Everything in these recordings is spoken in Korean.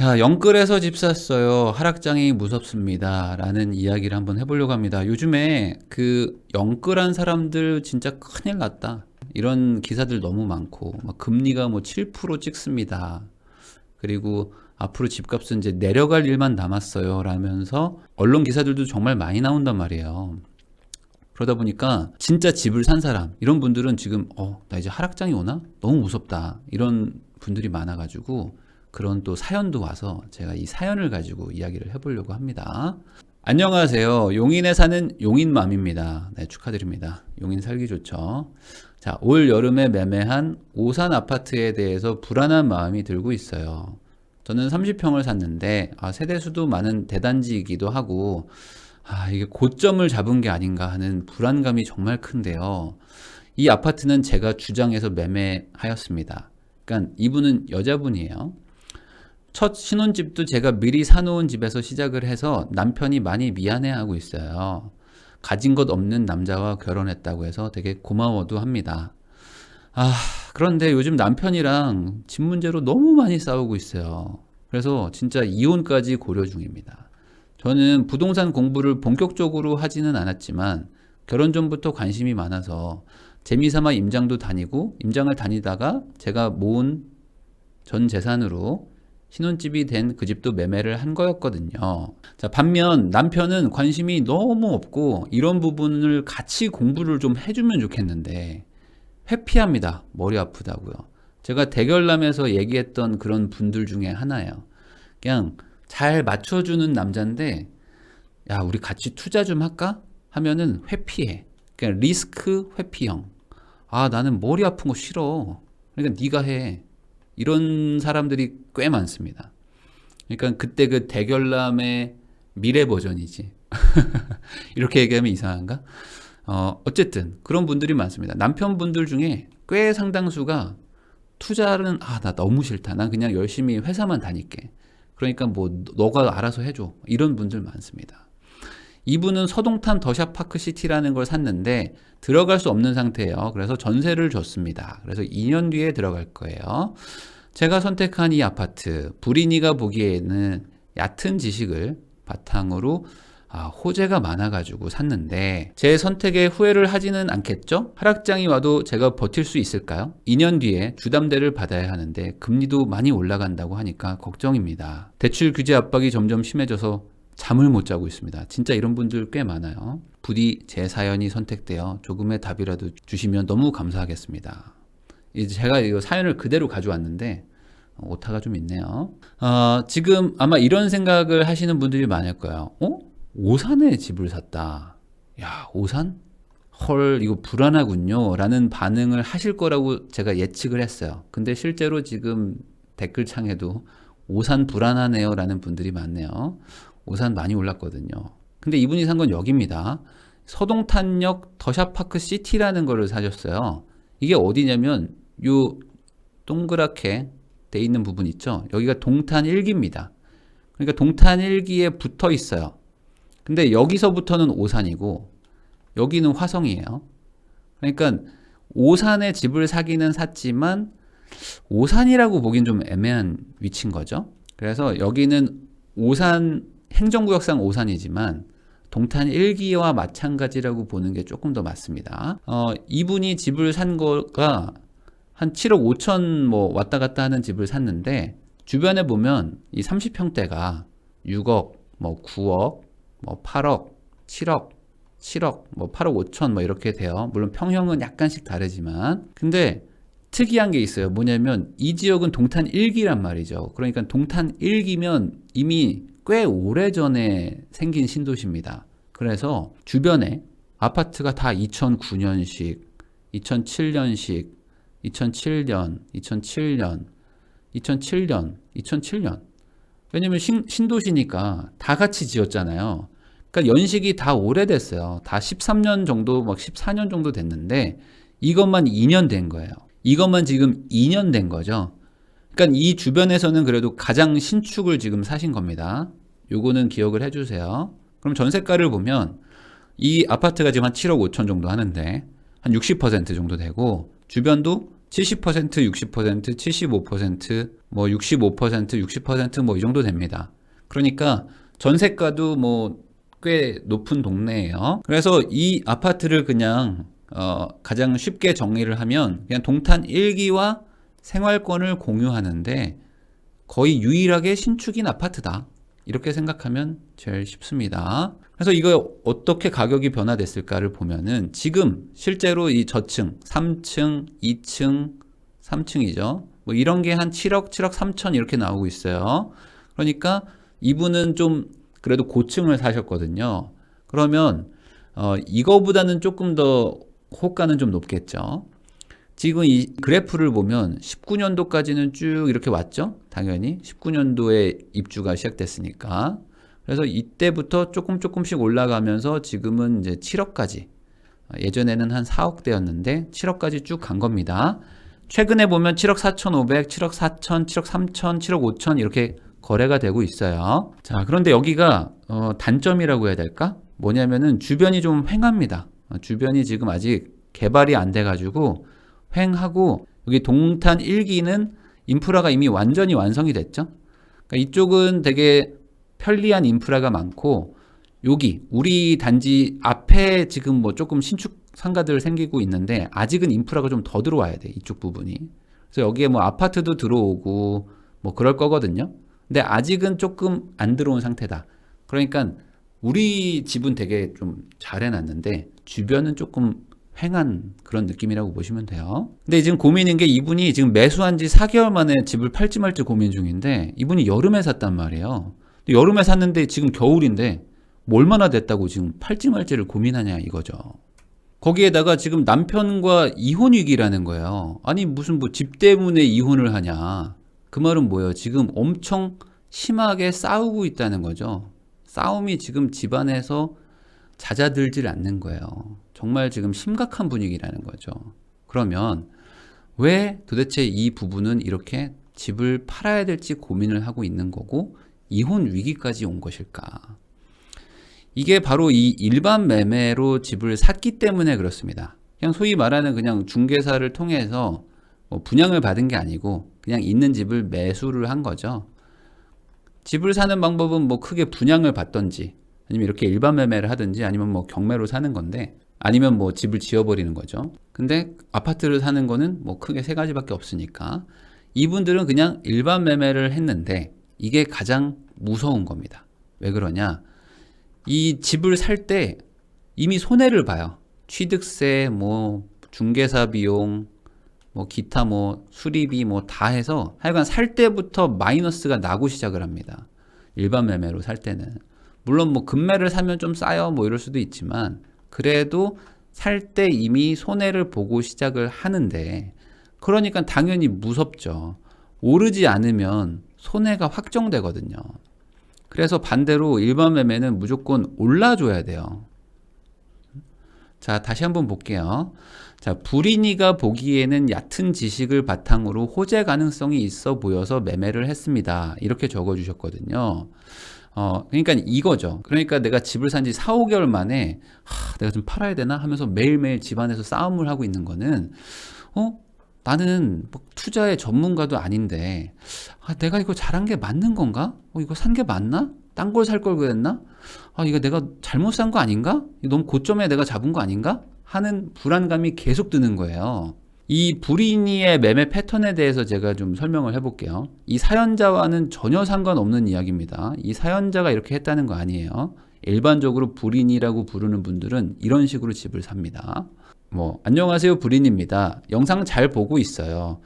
자, 영끌에서 집 샀어요. 하락장이 무섭습니다. 라는 이야기를 한번 해보려고 합니다. 요즘에 그 영끌한 사람들 진짜 큰일 났다. 이런 기사들 너무 많고, 막 금리가 뭐 7% 찍습니다. 그리고 앞으로 집값은 이제 내려갈 일만 남았어요. 라면서 언론 기사들도 정말 많이 나온단 말이에요. 그러다 보니까 진짜 집을 산 사람, 이런 분들은 지금, 나 이제 하락장이 오나? 너무 무섭다. 이런 분들이 많아가지고, 그런 또 사연도 와서 제가 이 사연을 가지고 이야기를 해보려고 합니다. 안녕하세요. 용인에 사는 용인맘입니다. 네, 축하드립니다. 용인 살기 좋죠. 자, 올 여름에 매매한 오산 아파트에 대해서 불안한 마음이 들고 있어요. 저는 30평을 샀는데 세대수도 많은 대단지이기도 하고 이게 고점을 잡은 게 아닌가 하는 불안감이 정말 큰데요. 이 아파트는 제가 주장해서 매매하였습니다. 그러니까 이분은 여자분이에요. 첫 신혼집도 제가 미리 사놓은 집에서 시작을 해서 남편이 많이 미안해하고 있어요. 가진 것 없는 남자와 결혼했다고 해서 되게 고마워도 합니다. 그런데 요즘 남편이랑 집 문제로 너무 많이 싸우고 있어요. 그래서 진짜 이혼까지 고려 중입니다. 저는 부동산 공부를 본격적으로 하지는 않았지만 결혼 전부터 관심이 많아서 재미삼아 임장도 다니고 임장을 다니다가 제가 모은 전 재산으로 신혼집이 된 그 집도 매매를 한 거였거든요. 자, 반면 남편은 관심이 너무 없고 이런 부분을 같이 공부를 좀 해주면 좋겠는데 회피합니다. 머리 아프다고요. 제가 대결남에서 얘기했던 그런 분들 중에 하나예요. 그냥 잘 맞춰주는 남자인데 야, 우리 같이 투자 좀 할까? 하면은 회피해. 그냥 리스크 회피형. 나는 머리 아픈 거 싫어. 그러니까 네가 해. 이런 사람들이 꽤 많습니다. 그러니까 그때 그 대결남의 미래 버전이지. 이렇게 얘기하면 이상한가? 어쨌든 그런 분들이 많습니다. 남편분들 중에 꽤 상당수가 투자는 나 너무 싫다. 난 그냥 열심히 회사만 다닐게. 그러니까 뭐 너가 알아서 해줘. 이런 분들 많습니다. 이분은 서동탄 더샵파크시티라는 걸 샀는데 들어갈 수 없는 상태예요. 그래서 전세를 줬습니다. 그래서 2년 뒤에 들어갈 거예요. 제가 선택한 이 아파트, 불인이가 보기에는 얕은 지식을 바탕으로 호재가 많아가지고 샀는데 제 선택에 후회를 하지는 않겠죠? 하락장이 와도 제가 버틸 수 있을까요? 2년 뒤에 주담대를 받아야 하는데 금리도 많이 올라간다고 하니까 걱정입니다. 대출 규제 압박이 점점 심해져서 잠을 못 자고 있습니다. 진짜 이런 분들 꽤 많아요. 부디 제 사연이 선택되어 조금의 답이라도 주시면 너무 감사하겠습니다. 이제 제가 이 사연을 그대로 가져왔는데 오타가 좀 있네요. 지금 아마 이런 생각을 하시는 분들이 많을 거예요. 오산에 집을 샀다. 야, 오산? 헐, 이거 불안하군요. 라는 반응을 하실 거라고 제가 예측을 했어요. 근데 실제로 지금 댓글창에도 오산 불안하네요. 라는 분들이 많네요. 오산 많이 올랐거든요. 근데 이분이 산 건 여기입니다. 서동탄역 더샵파크시티라는 거를 사셨어요. 이게 어디냐면 요 동그랗게 돼 있는 부분 있죠. 여기가 동탄 1기입니다. 그러니까 동탄 1기에 붙어 있어요. 근데 여기서부터는 오산이고 여기는 화성이에요. 그러니까 오산에 집을 사기는 샀지만 오산이라고 보긴 좀 애매한 위치인 거죠. 그래서 여기는 오산 행정구역상 오산이지만 동탄 1기와 마찬가지라고 보는 게 조금 더 맞습니다. 이분이 집을 산 거가 한 7억 5천 뭐 왔다 갔다 하는 집을 샀는데 주변에 보면 이 30평대가 6억, 뭐 9억, 뭐 8억, 7억, 7억, 뭐 8억 5천 뭐 이렇게 돼요. 물론 평형은 약간씩 다르지만 근데 특이한 게 있어요. 뭐냐면 이 지역은 동탄 1기란 말이죠. 그러니까 동탄 1기면 이미 꽤 오래전에 생긴 신도시입니다. 그래서 주변에 아파트가 다 2009년식, 2007년식, 2007년, 2007년, 2007년, 2007년. 왜냐면 신도시니까 다 같이 지었잖아요. 그러니까 연식이 다 오래됐어요. 다 13년 정도, 막 14년 정도 됐는데 이것만 2년 된 거예요. 이것만 지금 2년 된 거죠. 그러니까 이 주변에서는 그래도 가장 신축을 지금 사신 겁니다. 요거는 기억을 해주세요. 그럼 전세가를 보면 이 아파트가 지금 한 7억 5천 정도 하는데 한 60% 정도 되고 주변도 70%, 60%, 75%, 뭐 65%, 60%뭐 이 정도 됩니다. 그러니까 전세가도 뭐 꽤 높은 동네예요. 그래서 이 아파트를 그냥 가장 쉽게 정리를 하면 그냥 동탄 1기와 생활권을 공유하는데 거의 유일하게 신축인 아파트다. 이렇게 생각하면 제일 쉽습니다. 그래서 이거 어떻게 가격이 변화됐을까를 보면은 지금 실제로 이 저층 3층, 2층, 3층이죠. 뭐 이런 게 한 7억, 7억 3천 이렇게 나오고 있어요. 그러니까 이분은 좀 그래도 고층을 사셨거든요. 그러면 이거보다는 조금 더 호가는 좀 높겠죠. 지금 이 그래프를 보면 19년도까지는 쭉 이렇게 왔죠. 당연히 19년도에 입주가 시작됐으니까. 그래서 이때부터 조금씩 올라가면서 지금은 이제 7억까지. 예전에는 한 4억대였는데 7억까지 쭉 간 겁니다. 최근에 보면 7억 4,500, 7억 4천, 7억 3천, 7억 5천 이렇게 거래가 되고 있어요. 자, 그런데 여기가 단점이라고 해야 될까? 뭐냐면은 주변이 좀 휑합니다. 주변이 지금 아직 개발이 안 돼가지고 휑하고 여기 동탄 1기는 인프라가 이미 완전히 완성이 됐죠. 그러니까 이쪽은 되게 편리한 인프라가 많고 여기 우리 단지 앞에 지금 뭐 조금 신축 상가들 생기고 있는데 아직은 인프라가 좀 더 들어와야 돼. 이쪽 부분이. 그래서 여기에 뭐 아파트도 들어오고 뭐 그럴 거거든요. 근데 아직은 조금 안 들어온 상태다. 그러니까 우리 집은 되게 좀 잘 해놨는데 주변은 조금 횡한 그런 느낌이라고 보시면 돼요. 근데 지금 고민인 게 이분이 지금 매수한 지 4개월 만에 집을 팔지 말지 고민 중인데 이분이 여름에 샀단 말이에요. 여름에 샀는데 지금 겨울인데 뭐 얼마나 됐다고 지금 팔지 말지를 고민하냐 이거죠. 거기에다가 지금 남편과 이혼 위기라는 거예요. 아니 무슨 뭐 집 때문에 이혼을 하냐. 그 말은 뭐예요? 지금 엄청 심하게 싸우고 있다는 거죠. 싸움이 지금 집안에서 잦아들질 않는 거예요. 정말 지금 심각한 분위기라는 거죠. 그러면 왜 도대체 이 부부는 이렇게 집을 팔아야 될지 고민을 하고 있는 거고 이혼 위기까지 온 것일까? 이게 바로 이 일반 매매로 집을 샀기 때문에 그렇습니다. 그냥 소위 말하는 그냥 중개사를 통해서 뭐 분양을 받은 게 아니고 그냥 있는 집을 매수를 한 거죠. 집을 사는 방법은 뭐 크게 분양을 받던지 아니면 이렇게 일반 매매를 하든지 아니면 뭐 경매로 사는 건데 아니면 뭐 집을 지어버리는 거죠. 근데 아파트를 사는 거는 뭐 크게 세 가지밖에 없으니까 이분들은 그냥 일반 매매를 했는데 이게 가장 무서운 겁니다. 왜 그러냐? 이 집을 살 때 이미 손해를 봐요. 취득세, 뭐 중개사 비용, 뭐 기타 뭐 수리비 뭐 다 해서 하여간 살 때부터 마이너스가 나고 시작을 합니다. 일반 매매로 살 때는. 물론 뭐 금매를 사면 좀 싸요 뭐 이럴 수도 있지만 그래도 살 때 이미 손해를 보고 시작을 하는데 그러니까 당연히 무섭죠. 오르지 않으면 손해가 확정되거든요. 그래서 반대로 일반 매매는 무조건 올라줘야 돼요. 자, 다시 한번 볼게요. 자, 불인이가 보기에는 얕은 지식을 바탕으로 호재 가능성이 있어 보여서 매매를 했습니다. 이렇게 적어주셨거든요. 그러니까 이거죠. 그러니까 내가 집을 산 지 4, 5개월 만에 내가 좀 팔아야 되나 하면서 매일매일 집안에서 싸움을 하고 있는 거는 나는 뭐 투자의 전문가도 아닌데 내가 이거 잘한 게 맞는 건가? 이거 산 게 맞나? 딴 걸 살 걸 그랬나? 이거 내가 잘못 산 거 아닌가? 너무 고점에 내가 잡은 거 아닌가? 하는 불안감이 계속 드는 거예요. 이 불인이의 매매 패턴에 대해서 제가 좀 설명을 해볼게요. 이 사연자와는 전혀 상관없는 이야기입니다. 이 사연자가 이렇게 했다는 거 아니에요. 일반적으로 불인이라고 부르는 분들은 이런 식으로 집을 삽니다. 안녕하세요, 불인입니다. 영상 잘 보고 있어요.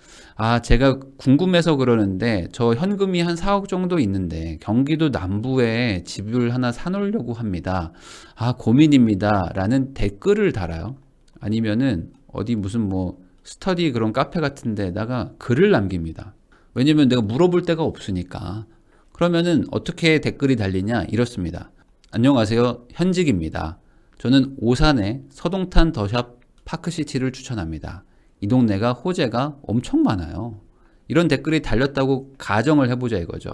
제가 궁금해서 그러는데 저 현금이 한 4억 정도 있는데 경기도 남부에 집을 하나 사놓으려고 합니다. 고민입니다. 라는 댓글을 달아요. 아니면은 어디 무슨 스터디 그런 카페 같은 데다가 글을 남깁니다. 왜냐면 내가 물어볼 데가 없으니까. 그러면은 어떻게 댓글이 달리냐? 이렇습니다. 안녕하세요, 현직입니다. 저는 오산의 서동탄 더샵 파크시티를 추천합니다. 이 동네가 호재가 엄청 많아요. 이런 댓글이 달렸다고 가정을 해보자 이거죠.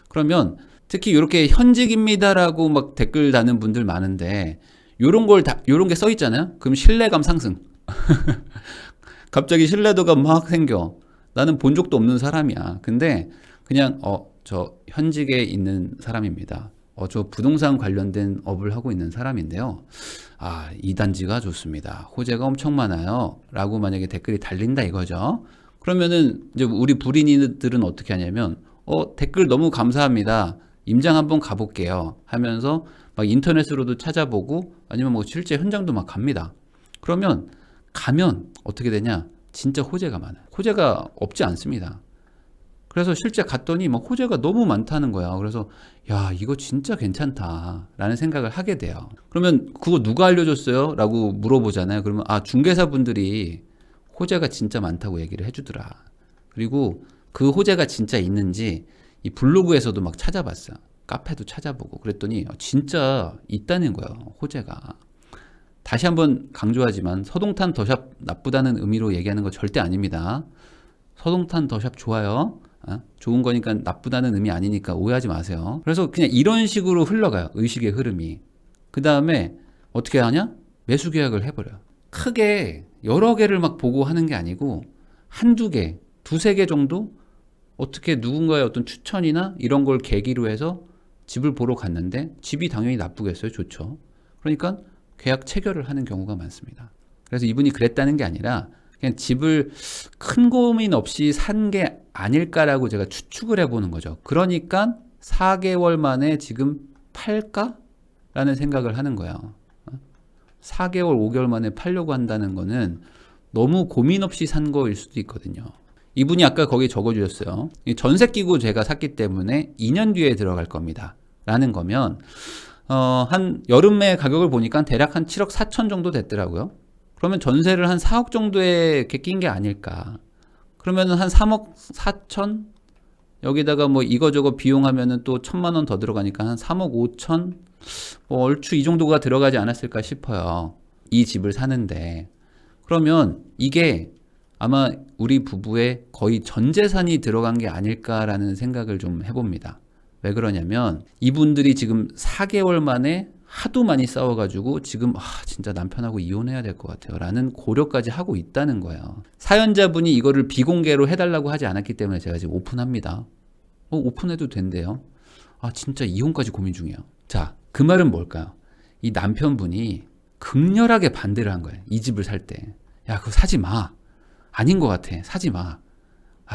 그러면 특히 이렇게 현직입니다라고 막 댓글 다는 분들 많은데 요런 게 써 있잖아요. 그럼 신뢰감 상승. 갑자기 신뢰도가 막 생겨. 나는 본 적도 없는 사람이야. 근데 그냥 저 현직에 있는 사람입니다. 저 부동산 관련된 업을 하고 있는 사람인데요. 이 단지가 좋습니다. 호재가 엄청 많아요. 라고 만약에 댓글이 달린다 이거죠. 그러면은 이제 우리 불인이들은 어떻게 하냐면 댓글 너무 감사합니다. 임장 한번 가볼게요. 하면서 막 인터넷으로도 찾아보고 아니면 뭐 실제 현장도 막 갑니다. 그러면 가면 어떻게 되냐? 진짜 호재가 많아요. 호재가 없지 않습니다. 그래서 실제 갔더니 막 호재가 너무 많다는 거야. 그래서 야, 이거 진짜 괜찮다라는 생각을 하게 돼요. 그러면 그거 누가 알려줬어요? 라고 물어보잖아요. 그러면 중개사분들이 호재가 진짜 많다고 얘기를 해주더라. 그리고 그 호재가 진짜 있는지 이 블로그에서도 막 찾아봤어요. 카페도 찾아보고 그랬더니 진짜 있다는 거예요. 호재가. 다시 한번 강조하지만 서동탄 더샵 나쁘다는 의미로 얘기하는 거 절대 아닙니다. 서동탄 더샵 좋아요. 좋은 거니까 나쁘다는 의미 아니니까 오해하지 마세요. 그래서 그냥 이런 식으로 흘러가요. 의식의 흐름이. 그 다음에 어떻게 하냐? 매수 계약을 해버려요. 크게 여러 개를 막 보고 하는 게 아니고 한두 개, 두세 개 정도 어떻게 누군가의 어떤 추천이나 이런 걸 계기로 해서 집을 보러 갔는데 집이 당연히 나쁘겠어요? 좋죠. 그러니까 계약 체결을 하는 경우가 많습니다. 그래서 이분이 그랬다는 게 아니라 그냥 집을 큰 고민 없이 산 게 아닐까라고 제가 추측을 해보는 거죠. 그러니까 4개월 만에 지금 팔까? 라는 생각을 하는 거예요. 4개월, 5개월 만에 팔려고 한다는 거는 너무 고민 없이 산 거일 수도 있거든요. 이분이 아까 거기에 적어주셨어요. 전세 끼고 제가 샀기 때문에 2년 뒤에 들어갈 겁니다. 라는 거면 한 여름에 가격을 보니까 대략 한 7억 4천 정도 됐더라고요. 그러면 전세를 한 4억 정도에 이렇게 낀 게 아닐까. 그러면 한 3억 4천? 여기다가 뭐 이거저거 비용하면은 또 1,000만 원 더 들어가니까 한 3억 5천? 뭐 얼추 이 정도가 들어가지 않았을까 싶어요. 이 집을 사는데. 그러면 이게 아마 우리 부부의 거의 전 재산이 들어간 게 아닐까라는 생각을 좀 해봅니다. 왜 그러냐면 이분들이 지금 4개월 만에 하도 많이 싸워가지고 지금 진짜 남편하고 이혼해야 될 것 같아요 라는 고려까지 하고 있다는 거예요. 사연자분이 이거를 비공개로 해달라고 하지 않았기 때문에 제가 지금 오픈합니다. 오픈해도 된대요. 진짜 이혼까지 고민 중이에요. 자, 그 말은 뭘까요? 이 남편분이 극렬하게 반대를 한 거예요. 이 집을 살 때. 야, 그거 사지 마. 아닌 것 같아. 사지 마.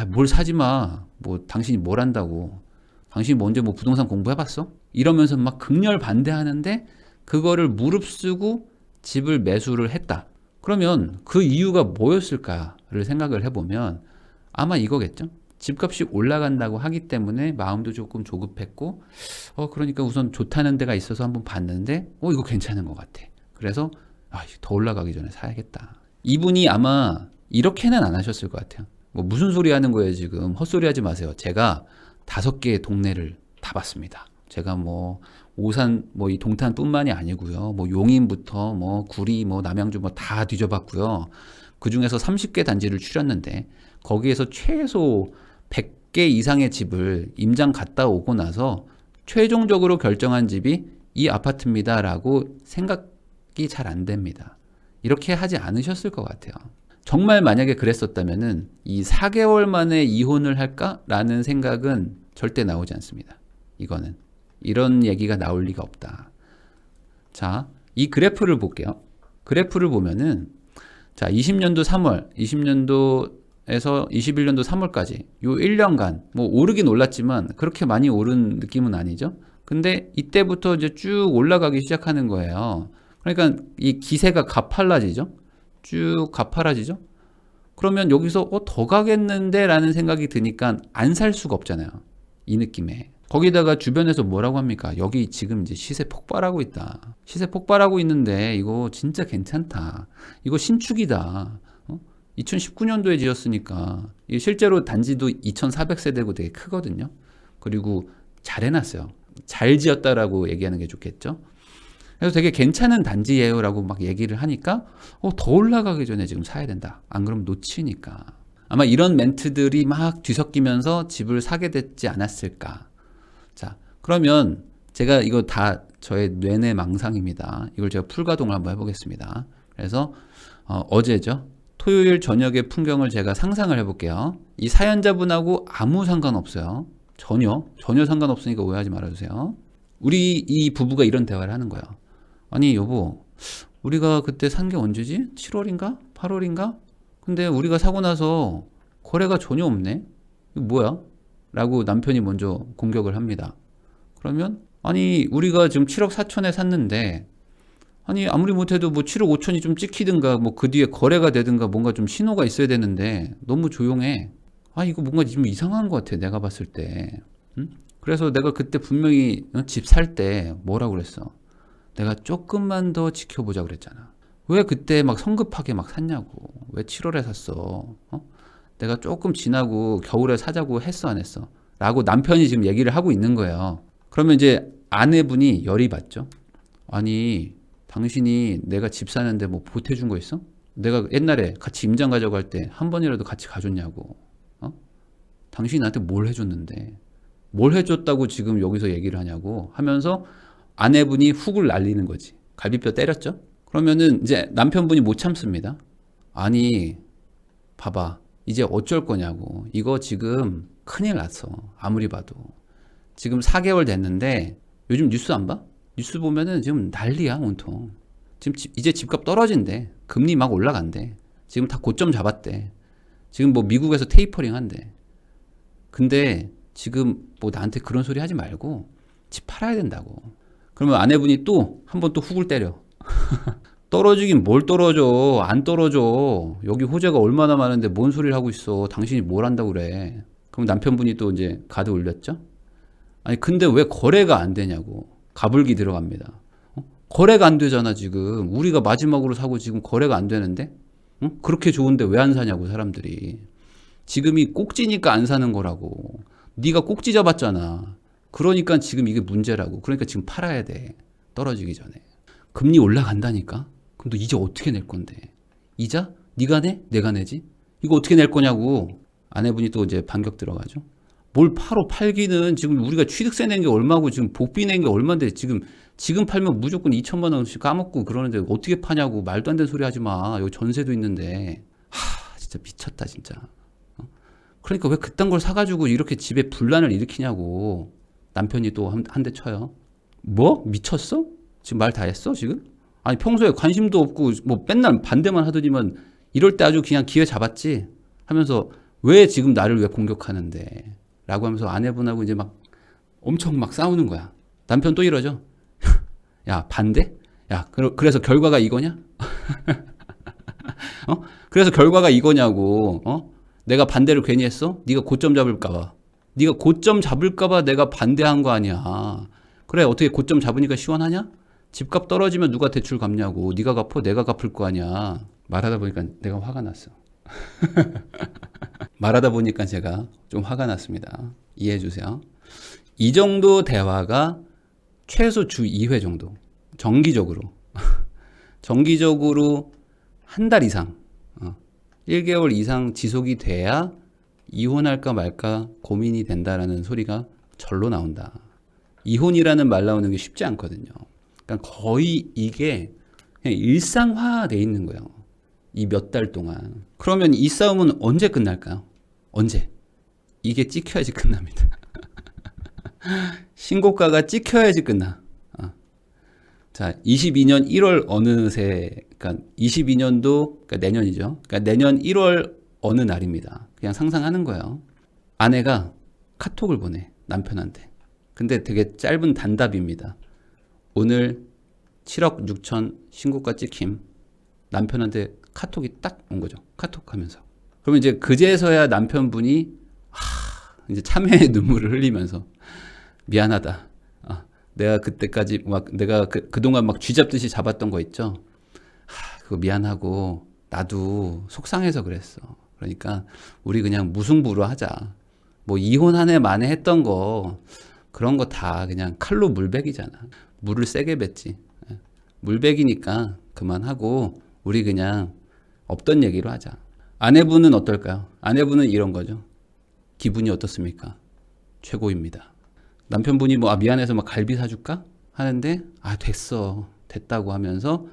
뭘 사지 마. 뭐 당신이 뭘 한다고. 당신이 먼저 뭐 부동산 공부해봤어? 이러면서 막 극렬 반대하는데 그거를 무릅쓰고 집을 매수를 했다. 그러면 그 이유가 뭐였을까를 생각을 해보면 아마 이거겠죠. 집값이 올라간다고 하기 때문에 마음도 조금 조급했고 그러니까 우선 좋다는 데가 있어서 한번 봤는데 이거 괜찮은 것 같아. 그래서 더 올라가기 전에 사야겠다. 이분이 아마 이렇게는 안 하셨을 것 같아요. 뭐 무슨 소리 하는 거예요 지금. 헛소리 하지 마세요. 제가 5개의 동네를 다 봤습니다. 제가 뭐 오산 뭐 이 동탄뿐만이 아니고요. 뭐 용인부터 뭐 구리 뭐 남양주 뭐 다 뒤져봤고요. 그 중에서 30개 단지를 추렸는데 거기에서 최소 100개 이상의 집을 임장 갔다 오고 나서 최종적으로 결정한 집이 이 아파트입니다라고 생각이 잘 안 됩니다. 이렇게 하지 않으셨을 것 같아요. 정말 만약에 그랬었다면은 이 4개월 만에 이혼을 할까라는 생각은 절대 나오지 않습니다. 이거는 이런 얘기가 나올 리가 없다. 자, 이 그래프를 볼게요. 그래프를 보면은 자, 20년도 3월, 20년도에서 21년도 3월까지 요 1년간 뭐 오르긴 올랐지만 그렇게 많이 오른 느낌은 아니죠. 근데 이때부터 이제 쭉 올라가기 시작하는 거예요. 그러니까 이 기세가 가팔라지죠. 쭉 가팔라지죠. 그러면 여기서 더 가겠는데 라는 생각이 드니까 안 살 수가 없잖아요. 이 느낌에. 거기다가 주변에서 뭐라고 합니까? 여기 지금 이제 시세 폭발하고 있다. 시세 폭발하고 있는데 이거 진짜 괜찮다. 이거 신축이다. 2019년도에 지었으니까 실제로 단지도 2,400세대고 되게 크거든요. 그리고 잘 해놨어요. 잘 지었다라고 얘기하는 게 좋겠죠. 그래서 되게 괜찮은 단지예요 라고 막 얘기를 하니까 더 올라가기 전에 지금 사야 된다. 안 그러면 놓치니까. 아마 이런 멘트들이 막 뒤섞이면서 집을 사게 됐지 않았을까. 자, 그러면 제가 이거 다 저의 뇌내 망상입니다. 이걸 제가 풀가동을 한번 해보겠습니다. 그래서 어제죠. 토요일 저녁의 풍경을 제가 상상을 해볼게요. 이 사연자분하고 아무 상관없어요. 전혀 상관없으니까 오해하지 말아주세요. 우리 이 부부가 이런 대화를 하는 거야. 아니 여보, 우리가 그때 산 게 언제지? 7월인가? 8월인가? 근데 우리가 사고 나서 거래가 전혀 없네? 이거 뭐야? 라고 남편이 먼저 공격을 합니다. 그러면 아니 우리가 지금 7억 4천에 샀는데 아니 아무리 못해도 뭐 7억 5천이 좀 찍히든가 뭐 그 뒤에 거래가 되든가 뭔가 좀 신호가 있어야 되는데 너무 조용해. 아 이거 뭔가 좀 이상한 것 같아 내가 봤을 때. 응? 그래서 내가 그때 분명히 집 살 때 뭐라고 그랬어? 내가 조금만 더 지켜보자 그랬잖아. 왜 그때 막 성급하게 막 샀냐고. 왜 7월에 샀어? 어? 내가 조금 지나고 겨울에 사자고 했어 안 했어? 라고 남편이 지금 얘기를 하고 있는 거예요. 그러면 이제 아내분이 열이 받죠. 아니 당신이 내가 집 사는데 뭐 보태준 거 있어? 내가 옛날에 같이 임장 가져갈 때 한 번이라도 같이 가줬냐고. 어? 당신이 나한테 뭘 해줬는데 뭘 해줬다고 지금 여기서 얘기를 하냐고 하면서 아내분이 훅을 날리는 거지. 갈비뼈 때렸죠? 그러면은 이제 남편분이 못 참습니다. 아니 봐봐 이제 어쩔 거냐고. 이거 지금 큰일 났어. 아무리 봐도 지금 4개월 됐는데 요즘 뉴스 안 봐? 뉴스 보면은 지금 난리야 온통. 지금 이제 집값 떨어진대. 금리 막 올라간대. 지금 다 고점 잡았대. 지금 뭐 미국에서 테이퍼링 한대. 근데 지금 뭐 나한테 그런 소리 하지 말고 집 팔아야 된다고. 그러면 아내분이 또 한 번 또 훅을 때려. 떨어지긴 뭘 떨어져. 안 떨어져. 여기 호재가 얼마나 많은데 뭔 소리를 하고 있어. 당신이 뭘 한다고 그래. 그럼 남편분이 또 이제 가드 올렸죠. 아니 근데 왜 거래가 안 되냐고. 가불기 들어갑니다. 거래가 안 되잖아 지금. 우리가 마지막으로 사고 지금 거래가 안 되는데? 응? 그렇게 좋은데 왜 안 사냐고 사람들이. 지금이 꼭지니까 안 사는 거라고. 네가 꼭지 잡았잖아. 그러니까 지금 이게 문제라고. 그러니까 지금 팔아야 돼. 떨어지기 전에. 금리 올라간다니까? 그럼 너 이제 어떻게 낼 건데? 이자? 네가 내? 내가 내지? 이거 어떻게 낼 거냐고. 아내분이 또 이제 반격 들어가죠. 뭘 팔기는 지금 우리가 취득세 낸 게 얼마고 지금 복비 낸 게 얼마인데 지금 팔면 무조건 2천만 원씩 까먹고 그러는데 어떻게 파냐고. 말도 안 되는 소리 하지 마. 여기 전세도 있는데. 진짜 미쳤다 진짜. 그러니까 왜 그딴 걸 사가지고 이렇게 집에 분란을 일으키냐고. 남편이 또 한 대 쳐요. 뭐? 미쳤어? 지금 말 다 했어 지금? 아니 평소에 관심도 없고 뭐 맨날 반대만 하더니만 이럴 때 아주 그냥 기회 잡았지 하면서 왜 지금 나를 왜 공격하는데 라고 하면서 아내분하고 이제 막 엄청 막 싸우는 거야. 남편 또 이러죠. 야 반대? 야 그래서 결과가 이거냐? 어? 그래서 결과가 이거냐고. 어? 내가 반대를 괜히 했어? 네가 고점 잡을까봐. 네가 고점 잡을까봐 내가 반대한 거 아니야. 그래 어떻게 고점 잡으니까 시원하냐? 집값 떨어지면 누가 대출 갚냐고. 네가 갚어 내가 갚을 거 아니야. 말하다 보니까 내가 화가 났어. 말하다 보니까 제가 좀 화가 났습니다. 이해해 주세요. 이 정도 대화가 최소 주 2회 정도 정기적으로 한 달 이상 1개월 이상 지속이 돼야 이혼할까 말까 고민이 된다라는 소리가 절로 나온다. 이혼이라는 말 나오는 게 쉽지 않거든요. 그러니까 거의 이게 그냥 일상화돼 있는 거예요. 이 몇 달 동안. 그러면 이 싸움은 언제 끝날까요? 언제? 이게 찍혀야지 끝납니다. 신고가가 찍혀야지 끝나. 자, 22년 1월 어느새, 그러니까 22년도, 그러니까 내년이죠. 그러니까 내년 1월 어느 날입니다. 그냥 상상하는 거예요. 아내가 카톡을 보내, 남편한테. 근데 되게 짧은 단답입니다. 오늘 7억 6천 신고가 찍힘. 남편한테 카톡이 딱 온 거죠. 카톡 하면서. 그러면 이제 그제서야 남편분이 이제 참회의 눈물을 흘리면서 미안하다. 내가 그때까지 막 내가 그동안 막 쥐잡듯이 잡았던 거 있죠. 그거 미안하고 나도 속상해서 그랬어. 그러니까 우리 그냥 무승부로 하자. 뭐 이혼 한 해 만에 했던 거 그런 거 다 그냥 칼로 물베기잖아. 물을 세게 뱉지. 물베기니까 그만하고 우리 그냥 없던 얘기로 하자. 아내분은 어떨까요? 아내분은 이런 거죠. 기분이 어떻습니까? 최고입니다. 남편분이 뭐 미안해서 막 갈비 사줄까? 하는데 됐어. 됐다고 하면서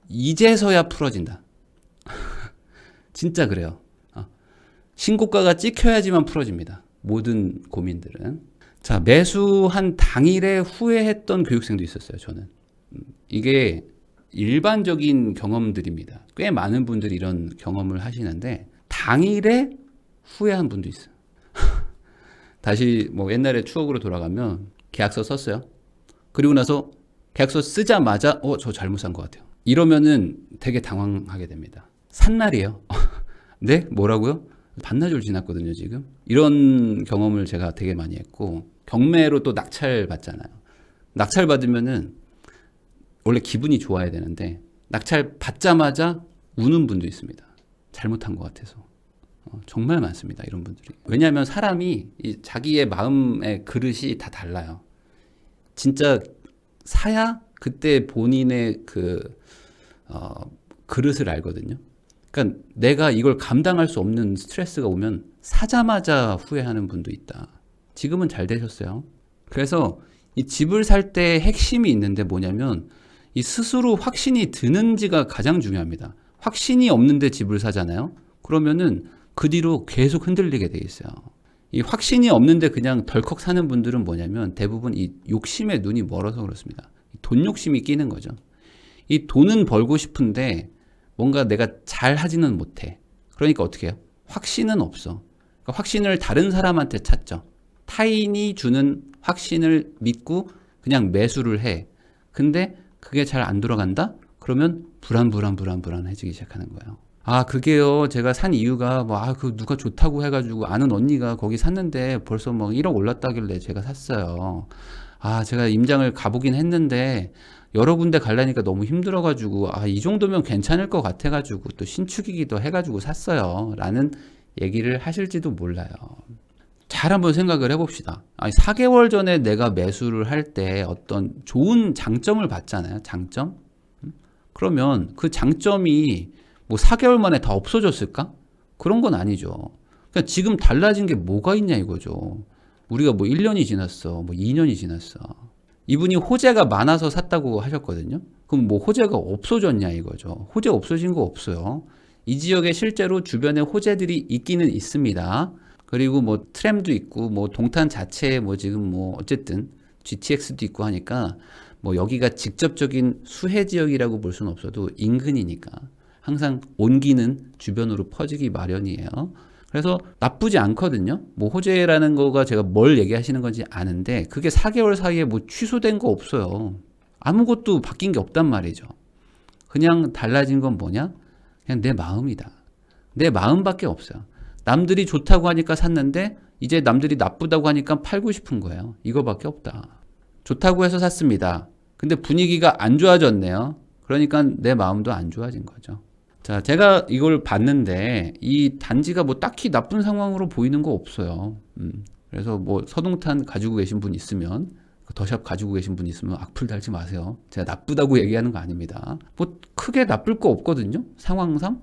이제서야 풀어진다. 진짜 그래요. 신고가가 찍혀야지만 풀어집니다. 모든 고민들은. 자, 매수한 당일에 후회했던 교육생도 있었어요, 저는. 이게 일반적인 경험들입니다. 꽤 많은 분들이 이런 경험을 하시는데 당일에 후회한 분도 있어요. 다시 뭐 옛날에 추억으로 돌아가면 계약서 썼어요. 그리고 나서 계약서 쓰자마자 저 잘못 산 것 같아요. 이러면은 되게 당황하게 됩니다. 산 날이에요. 네? 뭐라고요? 반나절 지났거든요, 지금. 이런 경험을 제가 되게 많이 했고, 경매로 또 낙찰 받잖아요. 낙찰 받으면은 원래 기분이 좋아야 되는데 낙찰 받자마자 우는 분도 있습니다. 잘못한 것 같아서. 정말 많습니다, 이런 분들이. 왜냐하면 사람이 자기의 마음의 그릇이 다 달라요. 진짜 사야 그때 본인의 그릇을 알거든요. 그러니까 내가 이걸 감당할 수 없는 스트레스가 오면 사자마자 후회하는 분도 있다. 지금은 잘 되셨어요. 그래서 이 집을 살 때 핵심이 있는데 뭐냐면 이 스스로 확신이 드는지가 가장 중요합니다. 확신이 없는데 집을 사잖아요. 그러면은 그 뒤로 계속 흔들리게 돼 있어요. 이 확신이 없는데 그냥 덜컥 사는 분들은 뭐냐면 대부분 이 욕심에 눈이 멀어서 그렇습니다. 돈 욕심이 끼는 거죠. 이 돈은 벌고 싶은데 뭔가 내가 잘 하지는 못해. 그러니까 어떻게 해요? 확신은 없어. 그러니까 확신을 다른 사람한테 찾죠. 타인이 주는 확신을 믿고 그냥 매수를 해. 근데 그게 잘 안 돌아간다? 그러면 불안해지기 시작하는 거예요. 그게요. 제가 산 이유가 누가 좋다고 해가지고 아는 언니가 거기 샀는데 벌써 뭐 1억 올랐다길래 제가 샀어요. 제가 임장을 가보긴 했는데 여러 군데 가려니까 너무 힘들어가지고 이 정도면 괜찮을 것 같아가지고 또 신축이기도 해가지고 샀어요. 라는 얘기를 하실지도 몰라요. 잘 한번 생각을 해봅시다. 4개월 전에 내가 매수를 할 때 어떤 좋은 장점을 봤잖아요. 장점? 그러면 그 장점이 뭐 4개월 만에 다 없어졌을까? 그런 건 아니죠. 그러니까 지금 달라진 게 뭐가 있냐 이거죠. 우리가 뭐 1년이 지났어. 뭐 2년이 지났어. 이분이 호재가 많아서 샀다고 하셨거든요. 그럼 뭐 호재가 없어졌냐 이거죠. 호재 없어진 거 없어요. 이 지역에 실제로 주변에 호재들이 있기는 있습니다. 그리고 뭐 트램도 있고 뭐 동탄 자체에 뭐 지금 뭐 어쨌든 GTX도 있고 하니까 뭐 여기가 직접적인 수혜 지역이라고 볼 수는 없어도 인근이니까 항상 온기는 주변으로 퍼지기 마련이에요. 그래서 나쁘지 않거든요. 뭐 호재라는 거가 제가 뭘 얘기하시는 건지 아는데 그게 4개월 사이에 뭐 취소된 거 없어요. 아무것도 바뀐 게 없단 말이죠. 그냥 달라진 건 뭐냐? 그냥 내 마음이다. 내 마음밖에 없어요. 남들이 좋다고 하니까 샀는데 이제 남들이 나쁘다고 하니까 팔고 싶은 거예요. 이거밖에 없다. 좋다고 해서 샀습니다. 근데 분위기가 안 좋아졌네요. 그러니까 내 마음도 안 좋아진 거죠. 자, 제가 이걸 봤는데 이 단지가 뭐 딱히 나쁜 상황으로 보이는 거 없어요. 그래서 뭐 서동탄 가지고 계신 분 있으면 더샵 가지고 계신 분 있으면 악플 달지 마세요. 제가 나쁘다고 얘기하는 거 아닙니다. 뭐 크게 나쁠 거 없거든요. 상황상.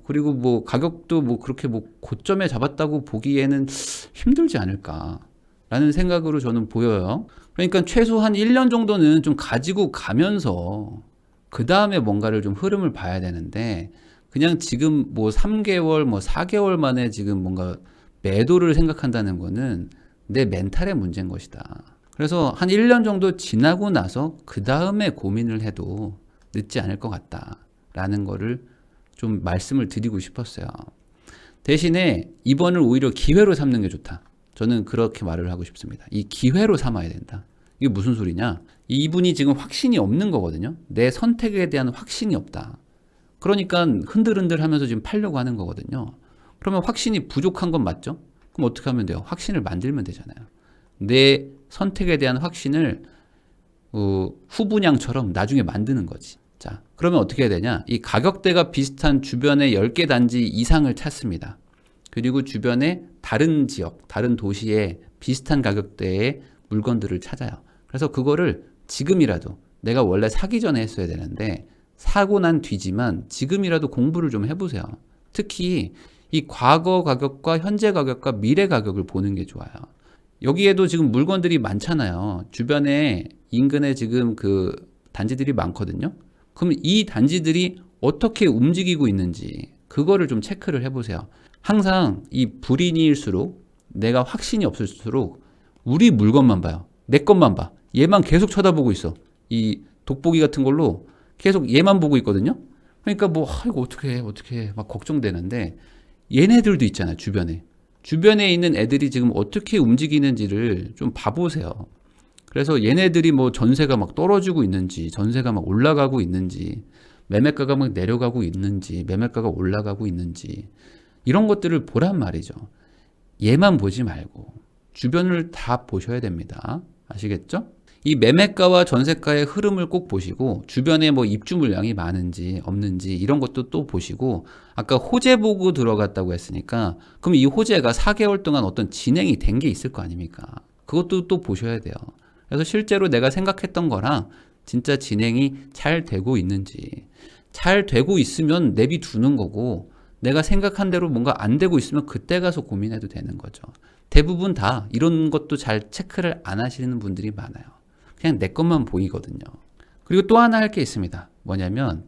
그리고 뭐 가격도 뭐 그렇게 뭐 고점에 잡았다고 보기에는 힘들지 않을까라는 생각으로 저는 보여요. 그러니까 최소한 1년 정도는 좀 가지고 가면서 그 다음에 뭔가를 좀 흐름을 봐야 되는데 그냥 지금 뭐 3개월 뭐 4개월 만에 지금 뭔가 매도를 생각한다는 거는 내 멘탈의 문제인 것이다. 그래서 한 1년 정도 지나고 나서 그 다음에 고민을 해도 늦지 않을 것 같다라는 거를 좀 말씀을 드리고 싶었어요. 대신에 이번을 오히려 기회로 삼는 게 좋다. 저는 그렇게 말을 하고 싶습니다. 이 기회로 삼아야 된다. 이게 무슨 소리냐? 이분이 지금 확신이 없는 거거든요. 내 선택에 대한 확신이 없다. 그러니까 흔들흔들 하면서 지금 팔려고 하는 거거든요. 그러면 확신이 부족한 건 맞죠? 그럼 어떻게 하면 돼요? 확신을 만들면 되잖아요. 내 선택에 대한 확신을 후분양처럼 나중에 만드는 거지. 자, 그러면 어떻게 해야 되냐? 이 가격대가 비슷한 주변의 10개 단지 이상을 찾습니다. 그리고 주변에 다른 지역, 다른 도시에 비슷한 가격대의 물건들을 찾아요. 그래서 그거를 지금이라도 내가 원래 사기 전에 했어야 되는데 사고 난 뒤지만 지금이라도 공부를 좀 해보세요. 특히 이 과거 가격과 현재 가격과 미래 가격을 보는 게 좋아요. 여기에도 지금 물건들이 많잖아요. 주변에 인근에 지금 그 단지들이 많거든요. 그럼 이 단지들이 어떻게 움직이고 있는지 그거를 좀 체크를 해보세요. 항상 이 불인일수록 내가 확신이 없을수록 우리 물건만 봐요. 내 것만 봐. 얘만 계속 쳐다보고 있어. 이 돋보기 같은 걸로 계속 얘만 보고 있거든요. 그러니까 뭐 이거 어떻게 막 걱정되는데 얘네들도 있잖아요. 주변에 있는 애들이 지금 어떻게 움직이는지를 좀 봐보세요. 그래서 얘네들이 뭐 전세가 막 떨어지고 있는지, 전세가 막 올라가고 있는지, 매매가가 막 내려가고 있는지, 매매가가 올라가고 있는지, 이런 것들을 보란 말이죠. 얘만 보지 말고 주변을 다 보셔야 됩니다. 아시겠죠? 이 매매가와 전세가의 흐름을 꼭 보시고 주변에 뭐 입주 물량이 많은지 없는지 이런 것도 또 보시고, 아까 호재 보고 들어갔다고 했으니까 그럼 이 호재가 4개월 동안 어떤 진행이 된 게 있을 거 아닙니까? 그것도 또 보셔야 돼요. 그래서 실제로 내가 생각했던 거랑 진짜 진행이 잘 되고 있는지, 잘 되고 있으면 내비두는 거고, 내가 생각한 대로 뭔가 안 되고 있으면 그때 가서 고민해도 되는 거죠. 대부분 다 이런 것도 잘 체크를 안 하시는 분들이 많아요. 그냥 내 것만 보이거든요. 그리고 또 하나 할 게 있습니다. 뭐냐면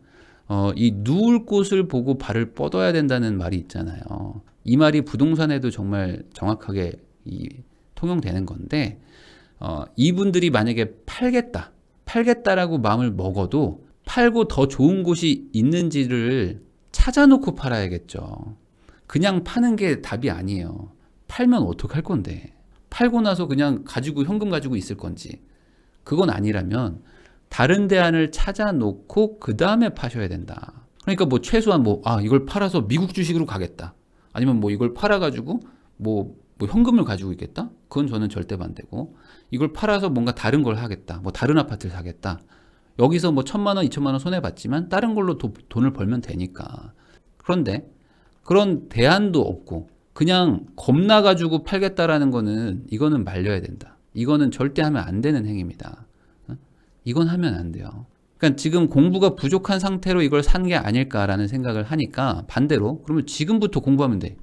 이 누울 곳을 보고 발을 뻗어야 된다는 말이 있잖아요. 이 말이 부동산에도 정말 정확하게 통용되는 건데, 이분들이 만약에 팔겠다라고 마음을 먹어도 팔고 더 좋은 곳이 있는지를 찾아놓고 팔아야겠죠. 그냥 파는 게 답이 아니에요. 팔면 어떡할 건데. 팔고 나서 그냥 현금 가지고 있을 건지. 그건 아니라면 다른 대안을 찾아놓고 그 다음에 파셔야 된다. 그러니까 뭐 최소한 이걸 팔아서 미국 주식으로 가겠다. 아니면 뭐 이걸 팔아가지고 뭐 현금을 가지고 있겠다? 그건 저는 절대 반대고, 이걸 팔아서 뭔가 다른 걸 하겠다. 뭐 다른 아파트를 사겠다. 여기서 뭐 1,000만 원, 2,000만 원 손해봤지만 다른 걸로 돈을 벌면 되니까. 그런데 그런 대안도 없고 그냥 겁나가지고 팔겠다라는 거는, 이거는 말려야 된다. 이거는 절대 하면 안 되는 행위입니다. 이건 하면 안 돼요. 그러니까 지금 공부가 부족한 상태로 이걸 산 게 아닐까라는 생각을 하니까 반대로, 그러면 지금부터 공부하면 돼.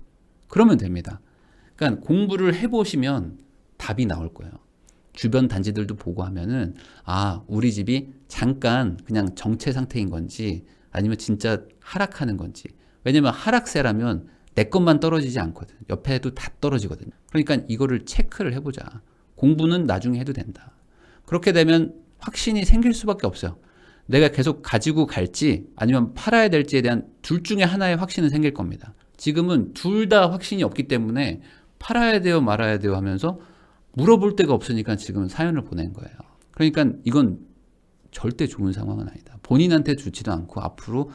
그러면 됩니다. 그러니까 공부를 해보시면 답이 나올 거예요. 주변 단지들도 보고 하면은 우리 집이 잠깐 그냥 정체 상태인 건지 아니면 진짜 하락하는 건지. 왜냐면 하락세라면 내 것만 떨어지지 않거든. 옆에도 다 떨어지거든요. 그러니까 이거를 체크를 해보자. 공부는 나중에 해도 된다. 그렇게 되면 확신이 생길 수밖에 없어요. 내가 계속 가지고 갈지 아니면 팔아야 될지에 대한 둘 중에 하나의 확신은 생길 겁니다. 지금은 둘 다 확신이 없기 때문에 팔아야 돼요 말아야 돼요 하면서 물어볼 데가 없으니까 지금 사연을 보낸 거예요. 그러니까 이건 절대 좋은 상황은 아니다. 본인한테 좋지도 않고 앞으로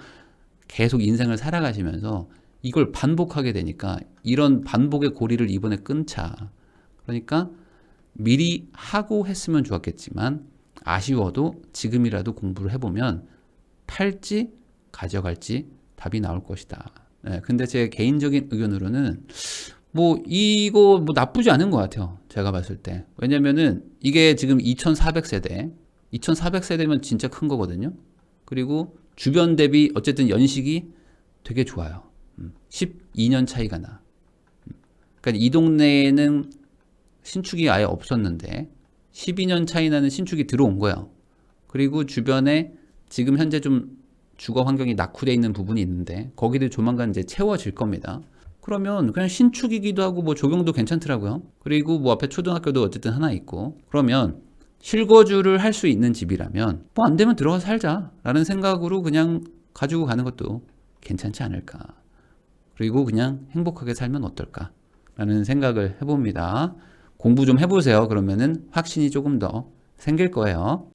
계속 인생을 살아가시면서 이걸 반복하게 되니까 이런 반복의 고리를 이번에 끊자. 그러니까 미리 하고 했으면 좋았겠지만 아쉬워도 지금이라도 공부를 해보면 팔지 가져갈지 답이 나올 것이다. 근데 제 개인적인 의견으로는 이거 나쁘지 않은 것 같아요. 제가 봤을 때. 왜냐면은 이게 지금 2400세대면 진짜 큰 거거든요. 그리고 주변 대비 어쨌든 연식이 되게 좋아요. 12년 차이가 나. 그러니까 이 동네에는 신축이 아예 없었는데 12년 차이 나는 신축이 들어온 거예요. 그리고 주변에 지금 현재 좀 주거 환경이 낙후되어 있는 부분이 있는데 거기도 조만간 이제 채워질 겁니다. 그러면 그냥 신축이기도 하고 조경도 괜찮더라고요. 그리고 앞에 초등학교도 어쨌든 하나 있고, 그러면 실거주를 할 수 있는 집이라면 안 되면 들어가서 살자라는 생각으로 그냥 가지고 가는 것도 괜찮지 않을까. 그리고 그냥 행복하게 살면 어떨까라는 생각을 해봅니다. 공부 좀 해보세요. 그러면은 확신이 조금 더 생길 거예요.